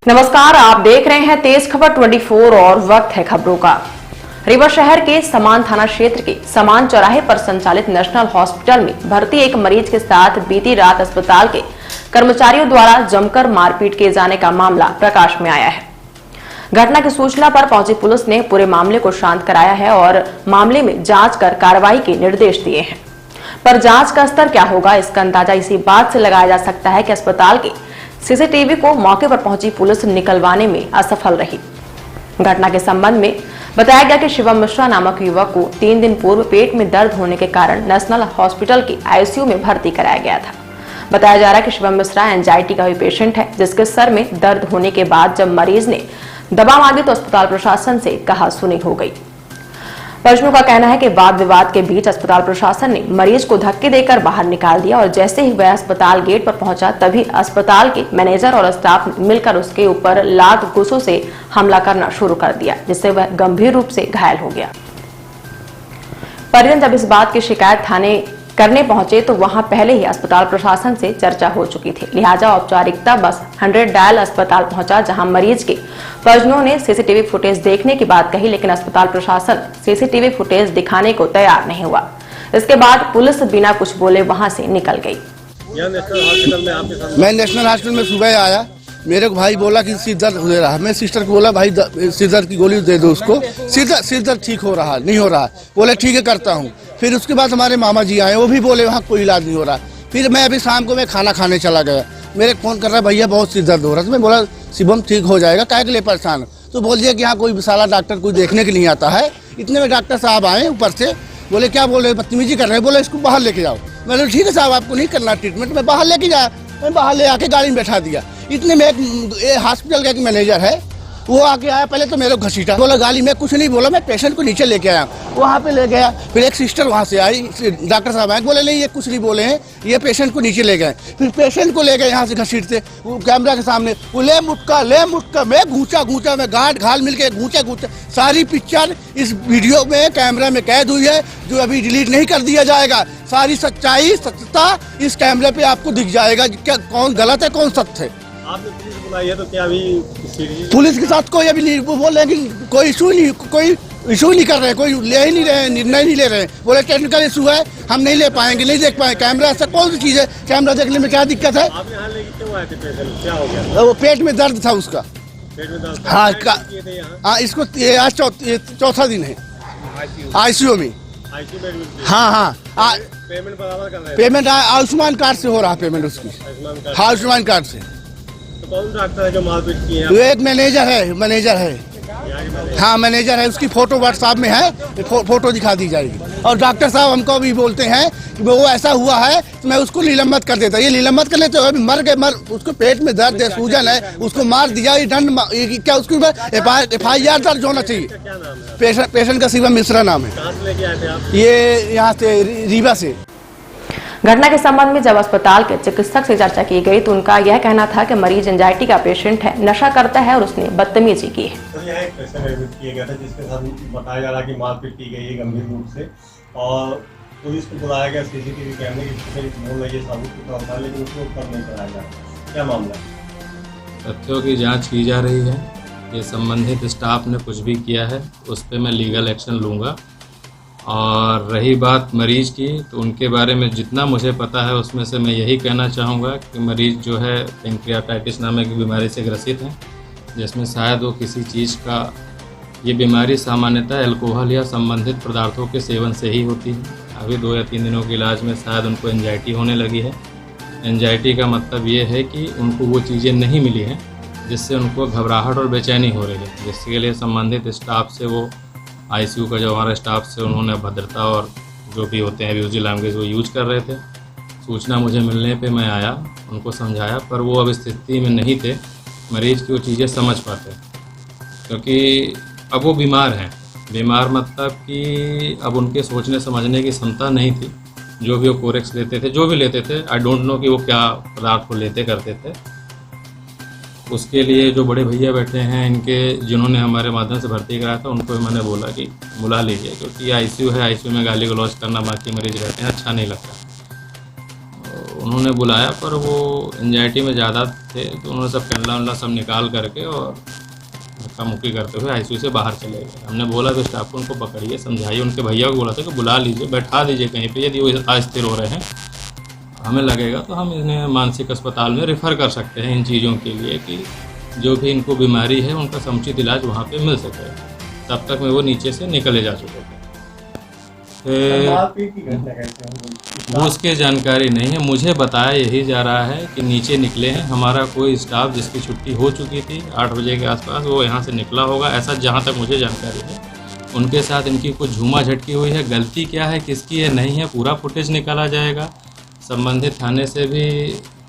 नमस्कार, आप देख रहे हैं तेज खबर 24 और वक्त है खबरों का। रीवा शहर के समान थाना क्षेत्र के समान चौराहे पर संचालित नेशनल हॉस्पिटल में भर्ती एक मरीज के साथ बीती रात अस्पताल के कर्मचारियों द्वारा जमकर मारपीट किए जाने का मामला प्रकाश में आया है। घटना की सूचना पर पहुंची पुलिस ने पूरे मामले को शांत कराया है और मामले में जांच कर कार्रवाई के निर्देश दिए हैं। पर जांच का स्तर क्या होगा, इसका अंदाजा इसी बात से लगाया जा सकता है कि अस्पताल के सीसीटीवी को मौके पर पहुंची पुलिस निकलवाने में असफल रही। घटना के संबंध में बताया गया कि शिवम मिश्रा नामक युवक को 3 दिन पूर्व पेट में दर्द होने के कारण नेशनल हॉस्पिटल के आईसीयू में भर्ती कराया गया था। बताया जा रहा है कि शिवम मिश्रा एंजाइटी का भी पेशेंट है, जिसके सर में दर्द होने के बाद जब मरीज ने दवा मांगी तो अस्पताल प्रशासन से कहा सुनी हो गई। परिजनों का कहना है कि वाद विवाद के बीच अस्पताल प्रशासन ने मरीज को धक्के देकर बाहर निकाल दिया और जैसे ही वह अस्पताल गेट पर पहुंचा तभी अस्पताल के मैनेजर और स्टाफ मिलकर उसके ऊपर लात घूंसों से हमला करना शुरू कर दिया, जिससे वह गंभीर रूप से घायल हो गया। परिजन जब इस बात की शिकायत थाने करने पहुंचे तो वहां पहले ही अस्पताल प्रशासन से चर्चा हो चुकी थी, लिहाजा औपचारिकता बस 100 डायल अस्पताल पहुंचा, जहां मरीज के परिजनों ने सीसीटीवी फुटेज देखने की बात कही, लेकिन अस्पताल प्रशासन सीसीटीवी फुटेज दिखाने को तैयार नहीं हुआ। इसके बाद पुलिस बिना कुछ बोले वहां से निकल गई। मैं नेशनल हॉस्पिटल में सुबह आया, मेरे को भाई बोला कि सिर दर्द हो रहा है। मैं सिस्टर को बोला भाई सिर दर्द की गोली दे दो उसको, सिर दर्द ठीक हो रहा नहीं हो रहा। बोले ठीक है करता हूँ। फिर उसके बाद हमारे मामा जी आए, वो भी बोले वहाँ कोई इलाज नहीं हो रहा। फिर मैं अभी शाम को मैं खाना खाने चला गया, मेरे फोन कर रहा है भैया बहुत सिर दर्द हो रहा है। तो मैं बोला शिवम ठीक हो जाएगा, काहे के लिए परेशान। तो बोल दिया कि यहाँ कोई विशाला डॉक्टर कोई देखने के लिए आता है। इतने में डॉक्टर साहब आए ऊपर से, बोले क्या बोल रहे बदतमीजी कर रहे हैं। बोले इसको बाहर लेके जाओ। मैंने ठीक है साहब आपको नहीं करना ट्रीटमेंट, मैं बाहर लेके जाया। मैं बाहर ले आके गाड़ी में बैठा दिया। इतने में एक हॉस्पिटल का एक मैनेजर है, वो आके आया, पहले तो मेरे को घसीटा, बोला गाली में कुछ नहीं बोला, मैं पेशेंट को नीचे लेके आया, वहाँ पे ले गया। फिर एक सिस्टर वहाँ से आई, डॉक्टर साहब आए, बोले नहीं ये कुछ नहीं बोले हैं, ये पेशेंट को नीचे ले गए। फिर पेशेंट को ले गए यहाँ से घसीटते, वो कैमरा के सामने वो ले मुटका मैं घूचा मैं गांठ घाल मिलके घूचा। सारी पिक्चर इस वीडियो में कैमरा में कैद हुई है, जो अभी डिलीट नहीं कर दिया जाएगा। सारी सच्चाई इस कैमरे पे आपको दिख जाएगा, क्या कौन गलत है कौन सत्य है। आपने पुलिस बुलाई है तो क्या अभी पुलिस के साथ कोई अभी नहीं, वो बोल रहे हैं कि कोई इशू नहीं कर रहे, कोई ले ही नहीं रहे, निर्णय नहीं ले रहे। बोले टेक्निकल इशू है, हम नहीं ले पाएंगे, नहीं देख पाए कैमरा। ऐसा कौन सी चीज है, कैमरा देखने में क्या दिक्कत है। आप यहाँ लेके क्यों आए थे पेशेंट, क्या हो गया? वो पेट में दर्द था उसका। पेट में दर्द? हाँ इसको आज चौथा दिन है आईसीयू में। हाँ पेमेंट बराबर कर रहे हैं? पेमेंट आयुष्मान कार्ड से हो रहा है पेमेंट उसकी। हाँ आयुष्मान कार्ड से। तो कौन डॉक्टर है जो मारपीट किए हैं? वो एक मैनेजर है। हाँ मैनेजर है, उसकी फोटो व्हाट्सएप में है, फोटो दिखा दी जाएगी। और डॉक्टर साहब हमको भी बोलते हैं कि वो ऐसा हुआ है तो मैं उसको निलंबित कर देता। ये निलंबित कर लेते अभी मर गए, उसको पेट में दर्द है, सूजन है, उसको मार दिया। ये दंड क्या उसके ऊपर FIR दर्ज होना चाहिए। पेशेंट का शिवम मिश्रा नाम है। कहाँ से लेके आए थे आप? ये यहाँ से रीवा से। घटना के संबंध में जब अस्पताल के चिकित्सक से चर्चा की गई तो उनका यह कहना था कि मरीज एंजाइटी का पेशेंट है, नशा करता है और उसने बदतमीजी की है। तो यह एक पेशेंट एडमिट किया गया था जिसके साथ बताया जा रहा है कि मारपीट की गई है गंभीर रूप से, और पुलिस को बुलाया गया सीसीटीवी कैमरे की बोल रही है साबुत के तौर पर, लेकिन उसको उत्तर नहीं कराया जा रहा। क्या मामला? तथ्यों की जाँच की जा रही है। ये संबंधित स्टाफ ने कुछ भी किया है उस पर मैं लीगल एक्शन लूँगा। और रही बात मरीज की, तो उनके बारे में जितना मुझे पता है उसमें से मैं यही कहना चाहूँगा कि मरीज जो है पेंक्रियाटाइटिस नामक बीमारी से ग्रसित हैं, जिसमें शायद वो किसी चीज़ का, ये बीमारी सामान्यतः अल्कोहल या संबंधित पदार्थों के सेवन से ही होती है। अभी 2 या 3 दिनों के इलाज में शायद उनको एंजाइटी होने लगी है। एंजाइटी का मतलब ये है कि उनको वो चीज़ें नहीं मिली हैं जिससे उनको घबराहट और बेचैनी हो रही है, जिसके लिए संबंधित स्टाफ से वो आईसीयू का जो हमारा स्टाफ से उन्होंने अभद्रता और जो भी होते हैं अब्यूज़िव लैंग्वेज वो यूज कर रहे थे। सूचना मुझे मिलने पे मैं आया, उनको समझाया, पर वो अब स्थिति में नहीं थे मरीज की वो चीज़ें समझ पाते, क्योंकि अब वो बीमार हैं। बीमार मतलब कि अब उनके सोचने समझने की क्षमता नहीं थी। जो भी वो कोरेक्स लेते थे, जो भी लेते थे, आई डोंट नो कि वो क्या पदार्थ को लेते करते थे। उसके लिए जो बड़े भैया बैठे हैं इनके, जिन्होंने हमारे माध्यम से भर्ती कराया था, उनको मैंने बोला कि बुला लीजिए, क्योंकि आईसीयू है, आईसीयू में गाली गलौज करना बाकी मरीज रहते हैं, अच्छा नहीं लगता। उन्होंने बुलाया, पर वो एंजाइटी में ज़्यादा थे तो उन्होंने सब कैमला वमला सब निकाल करके और धक्का मुक्की करते हुए आईसीयू से बाहर चले गए। हमने बोला तो स्टाफ को उनको पकड़िए, समझाइए, उनके भैया को बोला था कि बुला लीजिए, बैठा दीजिए कहीं पे, यदि वो अस्थिर हो रहे हैं हमें लगेगा तो हम इन्हें मानसिक अस्पताल में रेफ़र कर सकते हैं इन चीज़ों के लिए कि जो भी इनको बीमारी है उनका समुचित इलाज वहाँ पे मिल सके। तब तक में वो नीचे से निकले जा चुके थे। मारपीट की घटना कैसे हुई? वो उसकी जानकारी नहीं है, मुझे बताया यही जा रहा है कि नीचे निकले हैं, हमारा कोई स्टाफ जिसकी छुट्टी हो चुकी थी 8 बजे के आसपास वो यहाँ से निकला होगा, ऐसा जहाँ तक मुझे जानकारी है। उनके साथ इनकी कुछ झूमा झटकी हुई है, गलती क्या है किसकी है नहीं है पूरा फुटेज निकाला जाएगा। संबंधित थाने से भी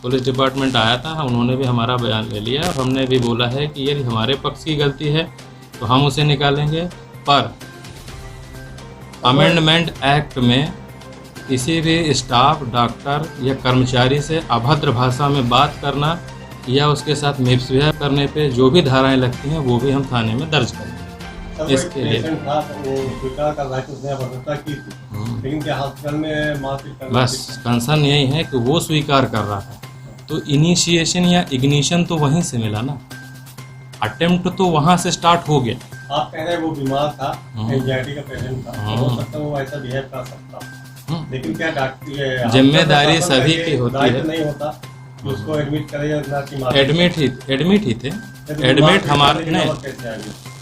पुलिस डिपार्टमेंट आया था, उन्होंने भी हमारा बयान ले लिया और हमने भी बोला है कि यदि हमारे पक्ष की गलती है तो हम उसे निकालेंगे, पर अमेंडमेंट एक्ट में किसी भी स्टाफ, डॉक्टर या कर्मचारी से अभद्र भाषा में बात करना या उसके साथ मिसबिहेव करने पे जो भी धाराएं लगती हैं वो भी हम थाने में दर्ज करेंगे। इसके लिए था वो स्वीकार कर रहा है कि उसने अभद्रता की थी, लेकिन क्या हॉस्पिटल में मारपीट करना? बस कंसर्न यही है कि वो स्वीकार कर रहा है, तो इनिशिएशन या इग्निशन तो वहीं से मिला ना, अटेम्प्ट तो वहाँ से स्टार्ट हो गया। आप कह रहे हैं वो बीमार था, एंजाइटी का पेशेंट था, हो सकता है वो ऐसा बिहेव कर सकता, लेकिन क्या डॉक्टर जिम्मेदारी सभी की होती है, नहीं होता कि उसको एडमिट करे या ना कि एडमिट ही थे, एडमिट हमारे नहीं,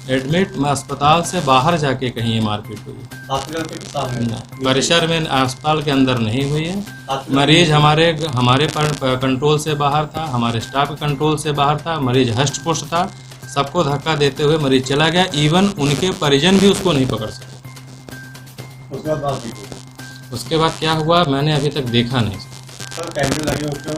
एडमिट अस्पताल से बाहर जाके कहीं ये मारपीट हुई, हॉस्पिटल के सामने परिसर में, अस्पताल के अंदर नहीं हुई है। मरीज हमारे कंट्रोल से बाहर था, हमारे स्टाफ के कंट्रोल से बाहर था, मरीज हष्ट पुष्ट था, सबको धक्का देते हुए मरीज चला गया, इवन उनके परिजन भी उसको नहीं पकड़ सके। उसके बाद क्या हुआ मैंने अभी तक देखा नहीं। सर कैमरे लगे उसको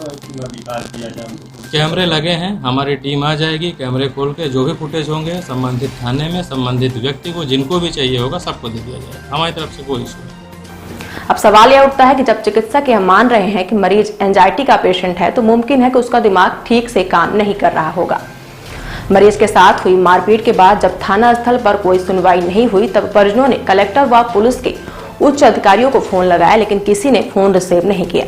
निकाल दिया जाए, कैमरे लगे हैं, हमारी टीम आ जाएगी, कैमरे खोल के जो भी फुटेज होंगे संबंधित थाने में संबंधित व्यक्ति को जिनको भी चाहिए होगा सबको दे दिया जाएगा, हमारी तरफ से कोई इशू नहीं। अब सवाल यह उठता है कि जब चिकित्सक यह मान रहे हैं कि मरीज एंजाइटी का पेशेंट है तो मुमकिन है कि उसका दिमाग ठीक से काम नहीं कर रहा होगा। मरीज के साथ हुई मारपीट के बाद जब थाना स्थल पर कोई सुनवाई नहीं हुई तब परिजनों ने कलेक्टर व पुलिस के उच्च अधिकारियों को फोन लगाया, लेकिन किसी ने फोन रिसीव नहीं किया।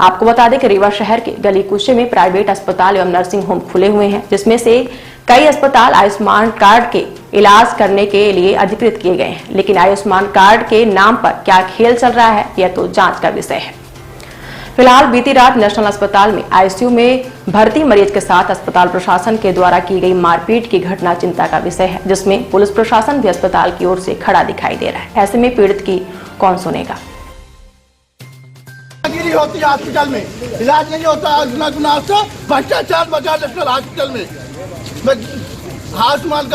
आपको बता दें कि रीवा शहर के गली कूचे में प्राइवेट अस्पताल एवं नर्सिंग होम खुले हुए हैं, जिसमें से कई अस्पताल आयुष्मान कार्ड के इलाज करने के लिए अधिकृत किए गए हैं, लेकिन आयुष्मान कार्ड के नाम पर क्या खेल चल रहा है यह तो जांच का विषय है। फिलहाल बीती रात नेशनल अस्पताल में आईसीयू में भर्ती मरीज के साथ अस्पताल प्रशासन के द्वारा की गई मारपीट की घटना चिंता का विषय है, जिसमें पुलिस प्रशासन भी अस्पताल की ओर से खड़ा दिखाई दे रहा है। ऐसे में पीड़ित की कौन सुनेगा। होती है हॉस्पिटल में, इलाज नहीं होता, भ्रष्टाचार बचा नेशनल हॉस्पिटल में, आयुष्मान कार्ड